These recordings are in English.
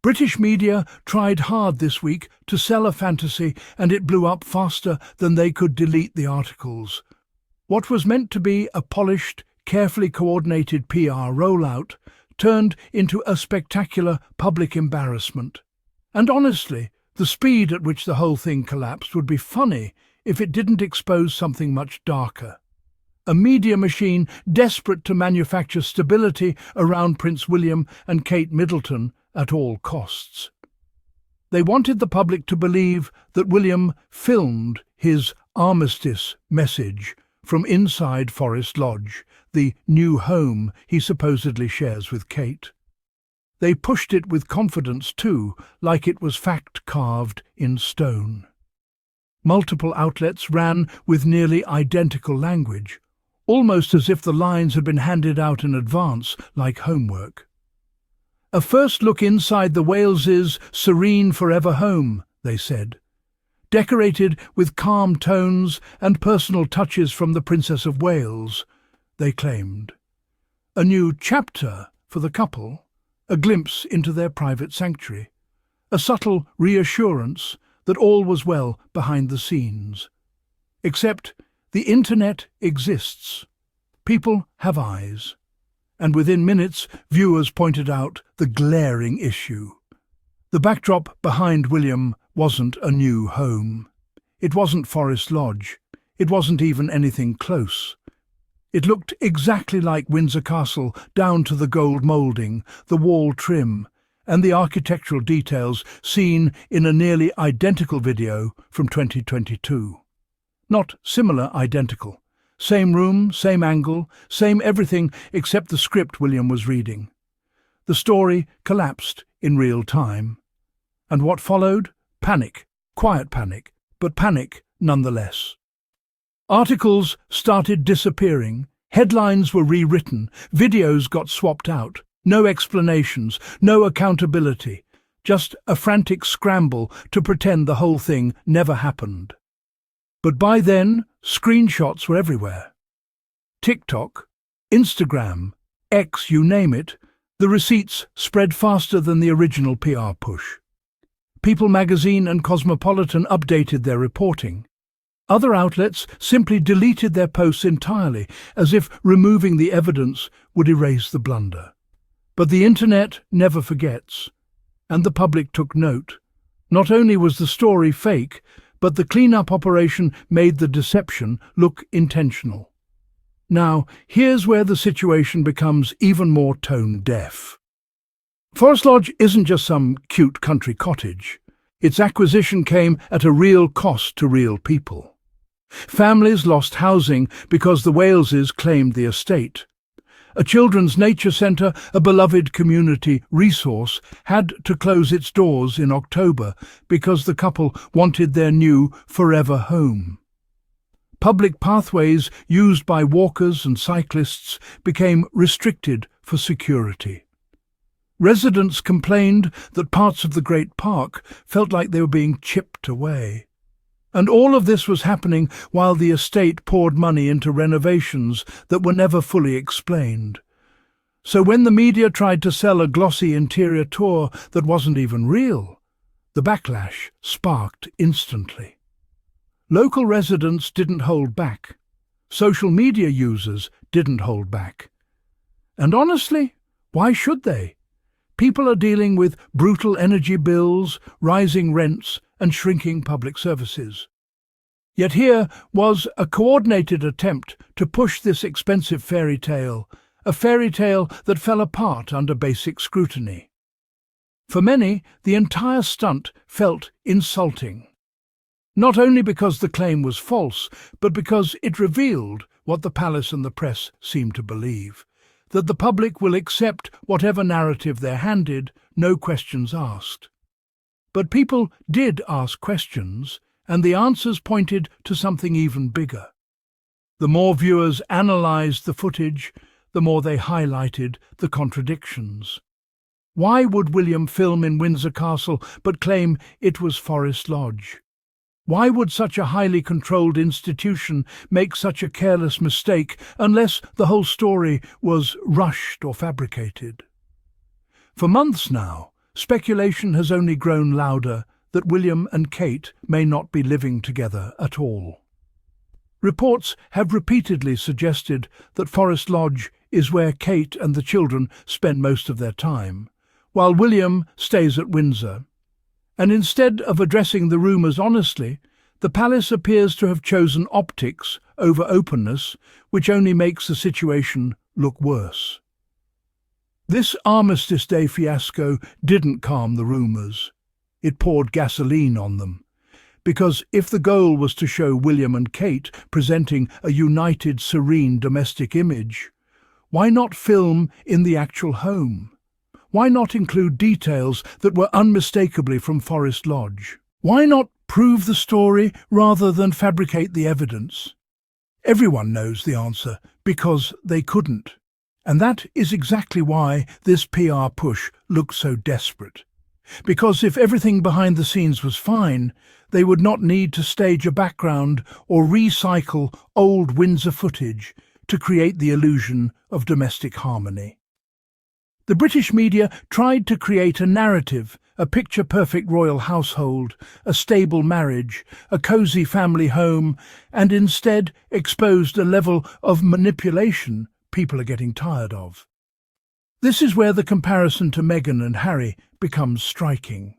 British media tried hard this week to sell a fantasy, and it blew up faster than they could delete the articles. What was meant to be a polished, carefully coordinated PR rollout turned into a spectacular public embarrassment. And honestly, the speed at which the whole thing collapsed would be funny if it didn't expose something much darker. A media machine desperate to manufacture stability around Prince William and Kate Middleton at all costs. They wanted the public to believe that William filmed his Armistice message from inside Forest Lodge, the new home he supposedly shares with Kate. They pushed it with confidence too, like it was fact carved in stone. Multiple outlets ran with nearly identical language, almost as if the lines had been handed out in advance like homework. A first look inside the Wales's serene forever home, they said, decorated with calm tones and personal touches from the Princess of Wales, they claimed. A new chapter for the couple, a glimpse into their private sanctuary, a subtle reassurance that all was well behind the scenes. Except the internet exists. People have eyes. And within minutes, viewers pointed out the glaring issue. The backdrop behind William wasn't a new home. It wasn't Forest Lodge. It wasn't even anything close. It looked exactly like Windsor Castle, down to the gold moulding, the wall trim, and the architectural details seen in a nearly identical video from 2022. Not similar, identical. Same room, same angle, same everything except the script William was reading. The story collapsed in real time. And what followed? Panic. Quiet panic, but panic nonetheless. Articles started disappearing, headlines were rewritten, videos got swapped out, no explanations, no accountability, just a frantic scramble to pretend the whole thing never happened. But by then, screenshots were everywhere. TikTok, Instagram, X, you name it, the receipts spread faster than the original PR push. People magazine and Cosmopolitan updated their reporting. Other outlets simply deleted their posts entirely, as if removing the evidence would erase the blunder. But the internet never forgets, and the public took note. Not only was the story fake, but the clean-up operation made the deception look intentional. Now, here's where the situation becomes even more tone-deaf. Forest Lodge isn't just some cute country cottage. Its acquisition came at a real cost to real people. Families lost housing because the Waleses claimed the estate. A children's nature centre, a beloved community resource, had to close its doors in October because the couple wanted their new forever home. Public pathways used by walkers and cyclists became restricted for security. Residents complained that parts of the Great Park felt like they were being chipped away. And all of this was happening while the estate poured money into renovations that were never fully explained. So when the media tried to sell a glossy interior tour that wasn't even real, the backlash sparked instantly. Local residents didn't hold back. Social media users didn't hold back. And honestly, why should they? People are dealing with brutal energy bills, rising rents, and shrinking public services. Yet here was a coordinated attempt to push this expensive fairy tale, a fairy tale that fell apart under basic scrutiny. For many, the entire stunt felt insulting. Not only because the claim was false, but because it revealed what the palace and the press seemed to believe, that the public will accept whatever narrative they're handed, no questions asked. But people did ask questions, and the answers pointed to something even bigger. The more viewers analysed the footage, the more they highlighted the contradictions. Why would William film in Windsor Castle but claim it was Forest Lodge? Why would such a highly controlled institution make such a careless mistake unless the whole story was rushed or fabricated? For months now, speculation has only grown louder that William and Kate may not be living together at all. Reports have repeatedly suggested that Forest Lodge is where Kate and the children spend most of their time, while William stays at Windsor. And instead of addressing the rumours honestly, the palace appears to have chosen optics over openness, which only makes the situation look worse. This Armistice Day fiasco didn't calm the rumours. It poured gasoline on them. Because if the goal was to show William and Kate presenting a united, serene domestic image, why not film in the actual home? Why not include details that were unmistakably from Forest Lodge? Why not prove the story rather than fabricate the evidence? Everyone knows the answer, because they couldn't. And that is exactly why this PR push looks so desperate. Because if everything behind the scenes was fine, they would not need to stage a background or recycle old Windsor footage to create the illusion of domestic harmony. The British media tried to create a narrative, a picture-perfect royal household, a stable marriage, a cosy family home, and instead exposed a level of manipulation people are getting tired of. This is where the comparison to Meghan and Harry becomes striking.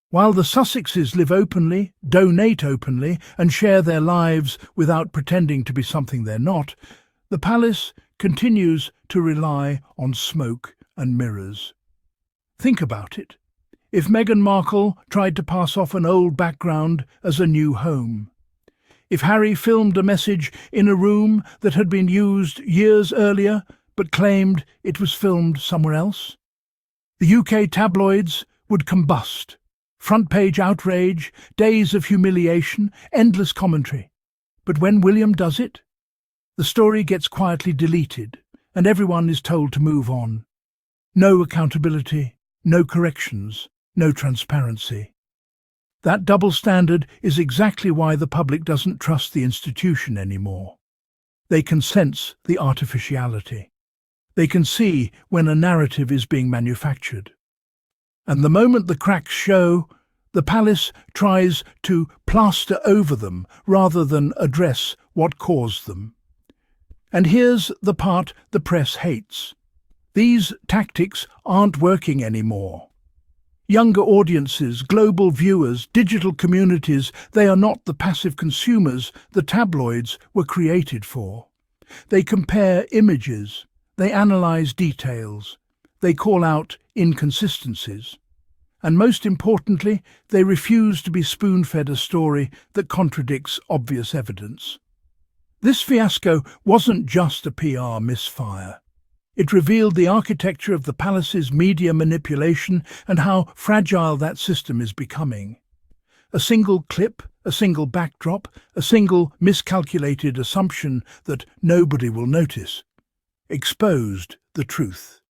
While the Sussexes live openly, donate openly, and share their lives without pretending to be something they're not, the palace continues to rely on smoke and mirrors. Think about it. If Meghan Markle tried to pass off an old background as a new home, if Harry filmed a message in a room that had been used years earlier but claimed it was filmed somewhere else, the UK tabloids would combust. Front-page outrage, days of humiliation, endless commentary. But when William does it, the story gets quietly deleted and everyone is told to move on. No accountability, no corrections, no transparency. That double standard is exactly why the public doesn't trust the institution anymore. They can sense the artificiality. They can see when a narrative is being manufactured. And the moment the cracks show, the palace tries to plaster over them rather than address what caused them. And here's the part the press hates. These tactics aren't working anymore. Younger audiences, global viewers, digital communities, they are not the passive consumers the tabloids were created for. They compare images, they analyse details, they call out inconsistencies. And most importantly, they refuse to be spoon-fed a story that contradicts obvious evidence. This fiasco wasn't just a PR misfire. It revealed the architecture of the palace's media manipulation and how fragile that system is becoming. A single clip, a single backdrop, a single miscalculated assumption that nobody will notice exposed the truth.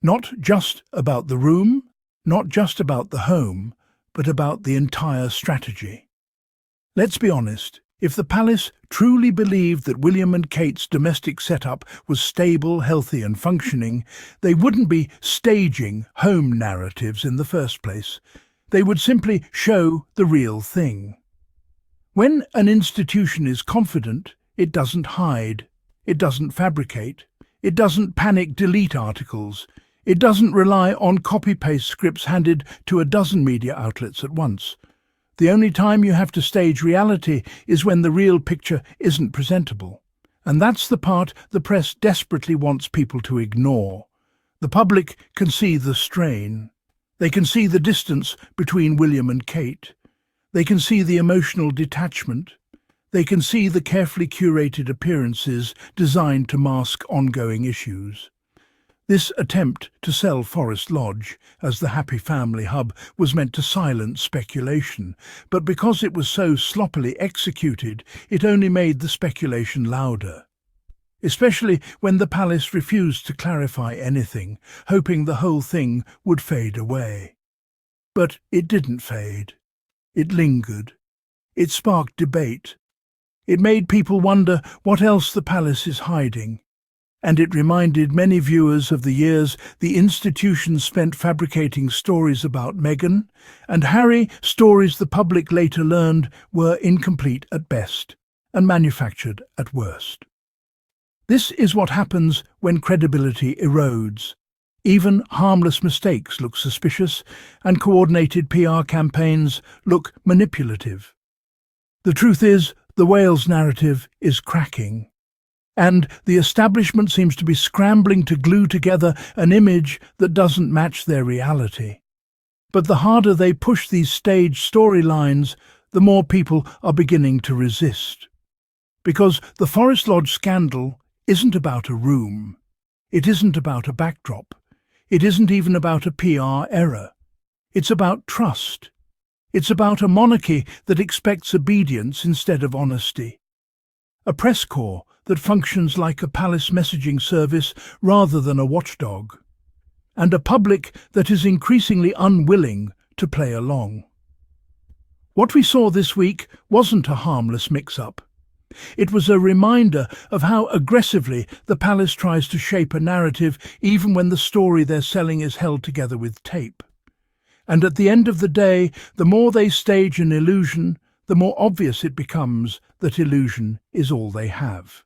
Not just about the room, not just about the home, but about the entire strategy. Let's be honest, if the palace truly believed that William and Kate's domestic setup was stable, healthy and functioning, they wouldn't be staging home narratives in the first place. They would simply show the real thing. When an institution is confident, it doesn't hide, it doesn't fabricate, it doesn't panic delete articles, it doesn't rely on copy-paste scripts handed to a dozen media outlets at once. The only time you have to stage reality is when the real picture isn't presentable. And that's the part the press desperately wants people to ignore. The public can see the strain. They can see the distance between William and Kate. They can see the emotional detachment. They can see the carefully curated appearances designed to mask ongoing issues. This attempt to sell Forest Lodge as the happy family hub was meant to silence speculation, but because it was so sloppily executed, it only made the speculation louder. Especially when the palace refused to clarify anything, hoping the whole thing would fade away. But it didn't fade. It lingered. It sparked debate. It made people wonder what else the palace is hiding. and it reminded many viewers of the years the institution spent fabricating stories about Meghan and Harry, stories the public later learned were incomplete at best and manufactured at worst. This is what happens when credibility erodes. Even harmless mistakes look suspicious, and coordinated PR campaigns look manipulative. The truth is, the Wales narrative is cracking, and the establishment seems to be scrambling to glue together an image that doesn't match their reality. But the harder they push these staged storylines, the more people are beginning to resist. Because the Forest Lodge scandal isn't about a room. It isn't about a backdrop. It isn't even about a PR error. It's about trust. It's about a monarchy that expects obedience instead of honesty. A press corps that functions like a palace messaging service rather than a watchdog. And a public that is increasingly unwilling to play along. What we saw this week wasn't a harmless mix-up. It was a reminder of how aggressively the palace tries to shape a narrative even when the story they're selling is held together with tape. And at the end of the day, the more they stage an illusion, the more obvious it becomes that illusion is all they have.